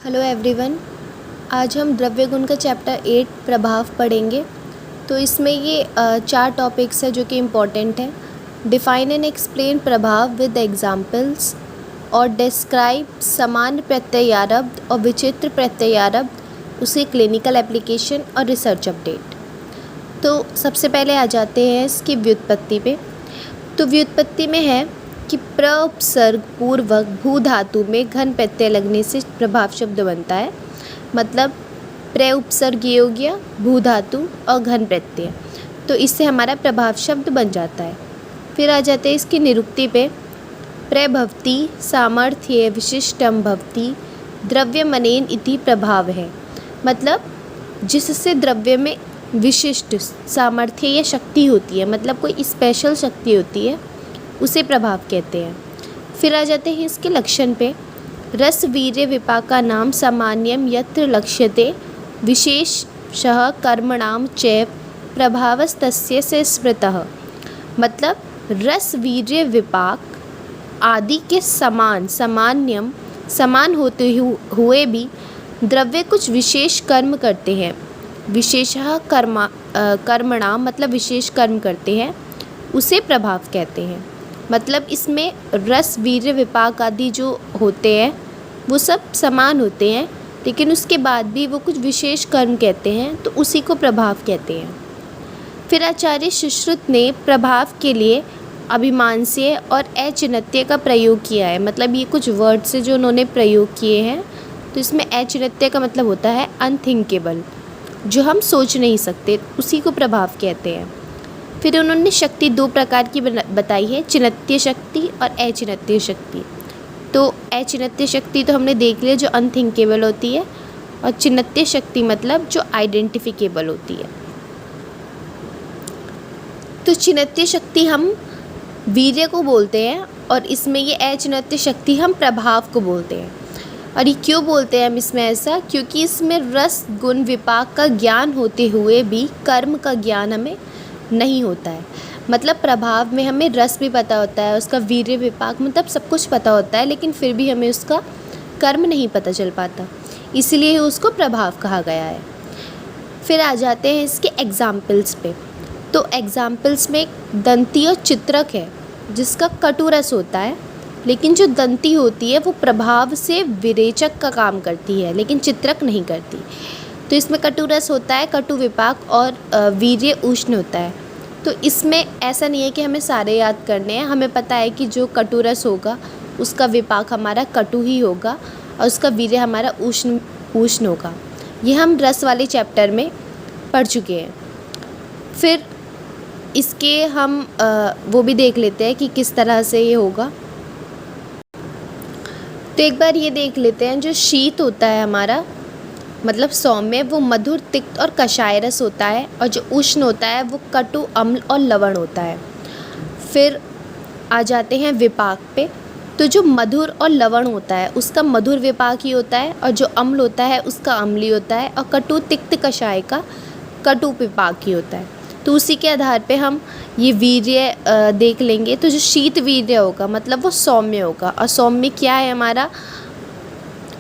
Hello everyone. आज हम द्रव्य गुण का चैप्टर 8 प्रभाव पढ़ेंगे। तो इसमें ये 4 टॉपिक्स है जो कि इम्पॉर्टेंट है। डिफाइन एंड एक्सप्लेन प्रभाव विद एग्जांपल्स और डिस्क्राइब सामान्य प्रत्ययारब्ध और विचित्र प्रत्ययारब्ध, उसके क्लिनिकल एप्लीकेशन और रिसर्च अपडेट। तो सबसे पहले आ जाते हैं इसकी व्युत्पत्ति पे। तो व्युत्पत्ति में है कि प्रउपसर्ग पूर्वक भू धातु में घन प्रत्यय लगने से प्रभाव शब्द बनता है। मतलब प्रउपसर्ग ये हो गया भू धातु और घन प्रत्यय, तो इससे हमारा प्रभाव शब्द बन जाता है। फिर आ जाते हैं इसकी निरुक्ति पे। प्रभवती सामर्थ्य विशिष्टम भवती द्रव्यमनेन इति प्रभाव है। मतलब जिससे द्रव्य में विशिष्ट सामर्थ्य या शक्ति होती है, मतलब कोई स्पेशल शक्ति होती है, उसे प्रभाव कहते हैं। फिर आ जाते हैं इसके लक्षण पे। रस वीर्य विपाका नाम सामान्यम यत्र लक्ष्यते विशेषशः कर्मणाम चैव प्रभावस्तस्य से स्मृतः। मतलब रस वीर्य विपाक आदि के सामान्यम समान होते हुए भी द्रव्य कुछ विशेष कर्म करते हैं। विशेषः कर्मणाम मतलब विशेष कर्म करते हैं, उसे प्रभाव कहते हैं। मतलब इसमें रस वीर्य विपाक आदि जो होते हैं वो सब समान होते हैं, लेकिन उसके बाद भी वो कुछ विशेष कर्म कहते हैं, तो उसी को प्रभाव कहते हैं। फिर आचार्य सुश्रुत ने प्रभाव के लिए अभिमानस्य और अचिन्त्य का प्रयोग किया है। मतलब ये कुछ वर्ड से जो उन्होंने प्रयोग किए हैं, तो इसमें अचिन्त्य का मतलब होता है अनथिंकेबल, जो हम सोच नहीं सकते, उसी को प्रभाव कहते हैं। फिर उन्होंने शक्ति 2 प्रकार की बताई है, चिन्त्य शक्ति और अचिन्त्य शक्ति। तो अचिन्त्य शक्ति तो हमने देख लिया, जो अनथिंकेबल होती है, और चिन्त्य शक्ति मतलब जो आइडेंटिफिकेबल होती है। तो चिन्त्य शक्ति हम वीर्य को बोलते हैं, और इसमें ये अचिन्त्य शक्ति हम प्रभाव को बोलते हैं। और ये क्यों बोलते हैं हम इसमें ऐसा? क्योंकि इसमें रस गुण विपाक का ज्ञान होते हुए भी कर्म का ज्ञान हमें नहीं होता है। मतलब प्रभाव में हमें रस भी पता होता है, उसका वीर्य विपाक मतलब सब कुछ पता होता है, लेकिन फिर भी हमें उसका कर्म नहीं पता चल पाता, इसलिए उसको प्रभाव कहा गया है। फिर आ जाते हैं इसके एग्जाम्पल्स पे। तो एग्जाम्पल्स में एक दंती और चित्रक है, जिसका कटु रस होता है, लेकिन जो दंती होती है वो प्रभाव से विरेचक का काम करती है, लेकिन चित्रक नहीं करती। तो इसमें कटु रस होता है, कटु विपाक, और वीर्य उष्ण होता है। तो इसमें ऐसा नहीं है कि हमें सारे याद करने हैं। हमें पता है कि जो कटु रस होगा उसका विपाक हमारा कटु ही होगा, और उसका वीर्य हमारा उष्ण होगा। ये हम रस वाले चैप्टर में पढ़ चुके हैं। फिर इसके हम वो भी देख लेते हैं कि किस तरह से ये होगा। तो एक बार ये देख लेते हैं, जो शीत होता है हमारा मतलब सौम्य, वो मधुर तिक्त और कषाय रस होता है, और जो उष्ण होता है वो कटु अम्ल और लवण होता है। फिर आ जाते हैं विपाक पे। तो जो मधुर और लवण होता है उसका मधुर विपाक ही होता है, और जो अम्ल होता है उसका अम्ली होता है, और कटु तिक्त कषाय का कटु विपाक ही होता है। तो उसी के आधार पे हम ये वीर्य देख लेंगे। तो जो शीत वीर्य होगा मतलब वो सौम्य होगा, और सौम्य क्या है हमारा?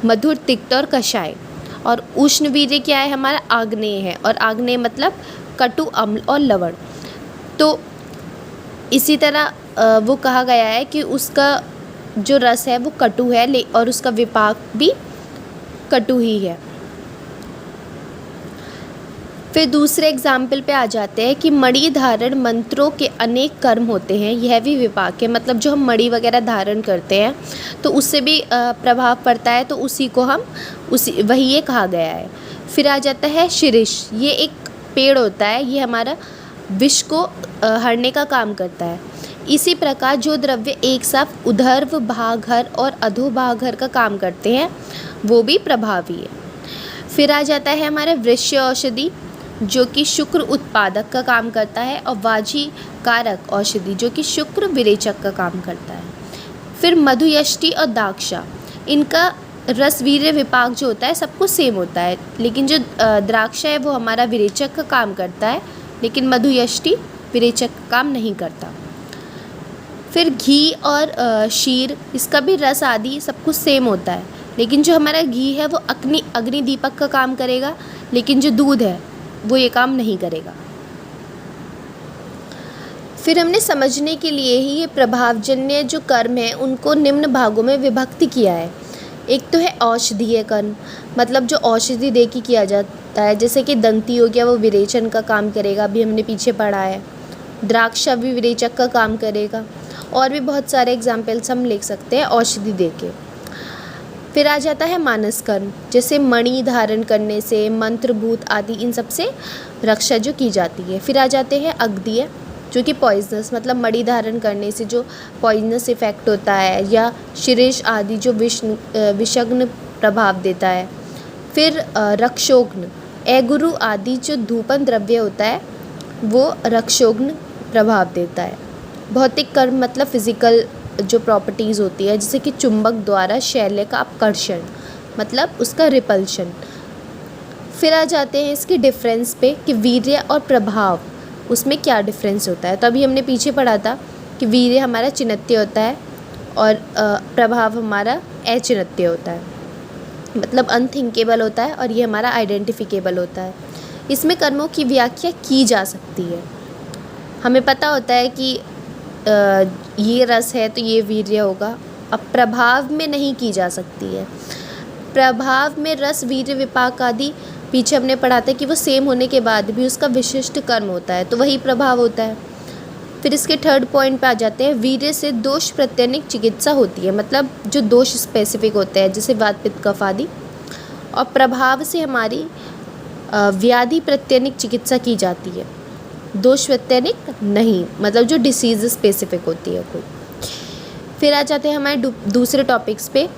मधुर तिक्त और कषाय। और उष्ण वीर्य क्या है हमारा? आग्नेय है, और आग्नेय मतलब कटु अम्ल और लवण। तो इसी तरह वो कहा गया है कि उसका जो रस है वो कटु है, और उसका विपाक भी कटु ही है। फिर दूसरे एग्जाम्पल पे आ जाते हैं कि मणि धारण मंत्रों के अनेक कर्म होते हैं, यह भी विपाक है। मतलब जो हम मणि वगैरह धारण करते हैं तो उससे भी प्रभाव पड़ता है, तो उसी को हम वही ये कहा गया है। फिर आ जाता है शिरीष। ये एक पेड़ होता है, ये हमारा विष को हरने का काम करता है। इसी प्रकार जो द्रव्य एक साथ ऊर्ध्व भागहर और अधोभागहर का काम करते हैं वो भी प्रभावी है। फिर आ जाता है हमारा वृक्ष औषधि, जो कि शुक्र उत्पादक का काम करता है, और वाजी कारक औषधि जो कि शुक्र विरेचक का काम करता है। फिर मधुयष्टि और दाक्षा, इनका रस वीर्य विपाक जो होता है सबको सेम होता है, लेकिन जो द्राक्षा है वो हमारा विरेचक का काम करता है, लेकिन मधुयष्टि विरेचक का काम नहीं करता। फिर घी और शीर, इसका भी रस आदि सब कुछ सेम होता है, लेकिन जो हमारा घी है वो अग्नि दीपक का काम करेगा, लेकिन जो दूध है वो ये काम नहीं करेगा। फिर हमने समझने के लिए ही ये प्रभावजन्य जो कर्म है उनको निम्न भागों में विभक्त किया है। एक तो है औषधीय कर्म, मतलब जो औषधि दे के किया जाता है, जैसे कि दंती हो गया, वो विरेचन का काम करेगा, अभी हमने पीछे पढ़ा है। द्राक्षा भी विरेचक का काम करेगा, और भी बहुत सारे एग्जाम्पल्स हम लिख सकते हैं औषधि दे के। फिर आ जाता है मानस कर्म, जैसे मणि धारण करने से, मंत्रभूत आदि, इन सब से रक्षा जो की जाती है। फिर आ जाते हैं अग्दीय, जो कि पॉइजनस, मतलब मणि धारण करने से जो पॉइजनस इफेक्ट होता है, या शिरीष आदि जो विषग्न प्रभाव देता है। फिर रक्षोग्न, एगुरु आदि जो धूपन द्रव्य होता है वो रक्षोग्न प्रभाव देता है। भौतिक कर्म मतलब फिजिकल जो प्रॉपर्टीज़ होती है, जैसे कि चुंबक द्वारा शैल्य का अपकर्षण, मतलब उसका रिपल्शन। फिर आ जाते हैं इसके डिफरेंस पे कि वीर्य और प्रभाव, उसमें क्या डिफरेंस होता है। तो अभी हमने पीछे पढ़ा था कि वीर्य हमारा चिन्हत्य होता है और प्रभाव हमारा अचिन्हत्य होता है, मतलब अनथिंकेबल होता है, और ये हमारा आइडेंटिफिकेबल होता है। इसमें कर्मों की व्याख्या की जा सकती है। हमें पता होता है कि ये रस है तो ये वीर्य होगा। अब प्रभाव में नहीं की जा सकती है। प्रभाव में रस, वीर्य, विपाक आदि पीछे हमने पढ़ा था कि वो सेम होने के बाद भी उसका विशिष्ट कर्म होता है, तो वही प्रभाव होता है। फिर इसके थर्ड पॉइंट पे आ जाते हैं, वीर्य से दोष प्रत्यनिक चिकित्सा होती है, मतलब जो दोष स्पेसिफिक होते हैं, जैसे वात पित्त कफ आदि। और प्रभाव से हमारी व्याधि प्रत्यनिक चिकित्सा की जाती है, दोष प्रत्यनिक नहीं, मतलब जो डिसीज़ स्पेसिफिक होती है कोई। फिर आ जाते हैं हमारे दूसरे टॉपिक्स पे,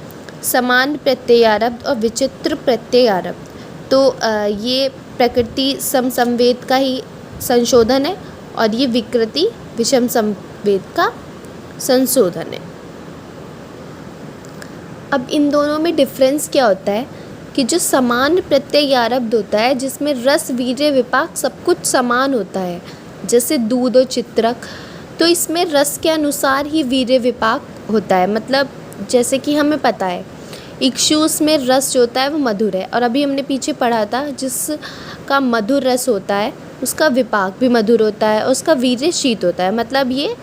समान प्रत्ययारब्ध और विचित्र प्रत्ययारब्ध। तो ये प्रकृति समसंवेद का ही संशोधन है, और ये विकृति विषम संवेद का संशोधन है। अब इन दोनों में डिफरेंस क्या होता है कि जो समान प्रत्ययारब्ध होता है, जिसमें रस, वीर्य, विपाक सब कुछ समान होता है, जैसे दूध और चित्रक, तो इसमें रस के अनुसार ही वीर्य विपाक होता है। मतलब जैसे कि हमें पता है इक्षुस में रस जो होता है वो मधुर है, और अभी हमने पीछे पढ़ा था जिसका मधुर रस होता है उसका विपाक भी मधुर होता है, और उसका वीर्य शीत होता है, मतलब ये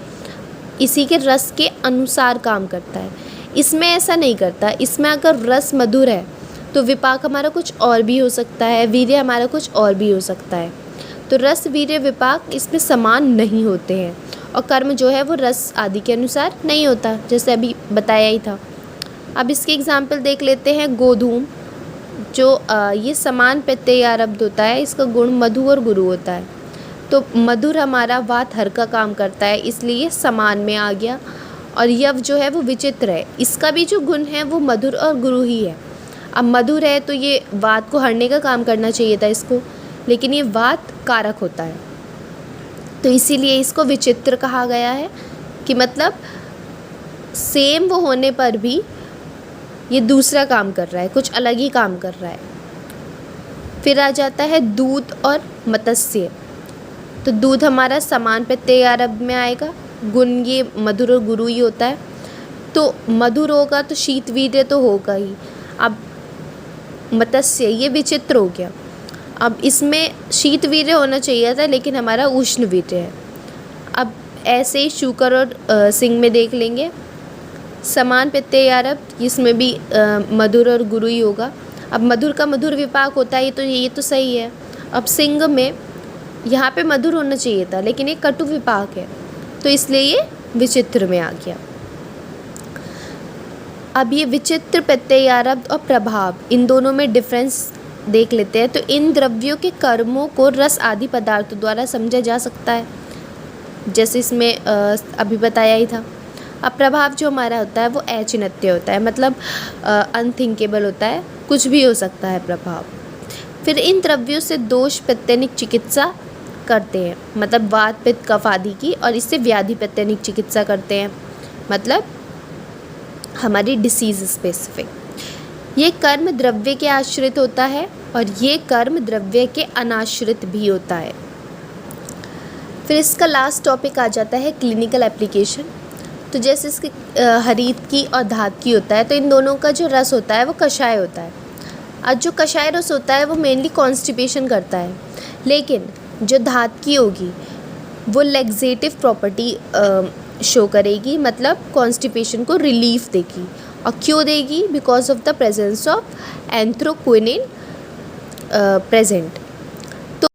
इसी के रस के अनुसार काम करता है। इसमें ऐसा नहीं करता। इसमें अगर रस मधुर है तो विपाक हमारा कुछ और भी हो सकता है, वीर्य हमारा कुछ और भी हो सकता है। तो रस, वीर्य, विपाक इसमें समान नहीं होते हैं, और कर्म जो है वो रस आदि के अनुसार नहीं होता, जैसे अभी बताया ही था। अब इसके एग्जाम्पल देख लेते हैं। गोधूम, जो ये समान प्रत्ययारब्ध होता है, इसका गुण मधु और गुरु होता है। तो मधुर हमारा वात हर का काम करता है, इसलिए समान में आ गया। और यव जो है वो विचित्र है, इसका भी जो गुण है वो मधुर और गुरु ही है। अब मधुर है तो ये वात को हरने का काम करना चाहिए था इसको, लेकिन ये वात कारक होता है, तो इसीलिए इसको विचित्र कहा गया है, कि मतलब सेम वो होने पर भी ये दूसरा काम कर रहा है, कुछ अलग ही काम कर रहा है। फिर आ जाता है दूध और मत्स्य। तो दूध हमारा समान प्रत्ययारब्ध में आएगा, गुण ये मधुर और गुरु ही होता है। तो मधुर होगा तो शीत वीर्य तो होगा ही। अब मत्स्य ये विचित्र हो गया। अब इसमें शीत वीर्य होना चाहिए था, लेकिन हमारा उष्ण वीर्य है। अब ऐसे ही शुकर और सिंह में देख लेंगे, समान प्रत्ययारब्ध, इसमें भी मधुर और गुरु ही होगा। अब मधुर का मधुर विपाक होता है, ये तो सही है। अब सिंह में यहाँ पे मधुर होना चाहिए था, लेकिन ये कटु विपाक है, तो इसलिए ये विचित्र में आ गया। अब ये विचित्र प्रत्ययारब्ध और प्रभाव, इन दोनों में डिफरेंस देख लेते हैं। तो इन द्रव्यों के कर्मों को रस आदि पदार्थों द्वारा समझा जा सकता है, जैसे इसमें अभी बताया ही था। अब प्रभाव जो हमारा होता है वो अचिन्त्य होता है, मतलब अनथिंकेबल होता है, कुछ भी हो सकता है प्रभाव। फिर इन द्रव्यों से दोष प्रत्यनिक चिकित्सा करते हैं, मतलब वात पित्त कफ आदि की, और इससे व्याधि प्रत्यनिक चिकित्सा करते हैं, मतलब हमारी डिसीज स्पेसिफिक। ये कर्म द्रव्य के आश्रित होता है, और ये कर्म द्रव्य के अनाश्रित भी होता है। फिर इसका लास्ट टॉपिक आ जाता है क्लिनिकल एप्लीकेशन। तो जैसे इसके हरीत की और धात की होता है, तो इन दोनों का जो रस होता है वो कषाय होता है। आज जो कषाय रस होता है वो मेनली कॉन्स्टिपेशन करता है, लेकिन जो धात की होगी वो लैक्सेटिव प्रॉपर्टी शो करेगी, मतलब कॉन्स्टिपेशन को रिलीफ देगी। और क्यों देगी? Because of the presence of anthroquinine present.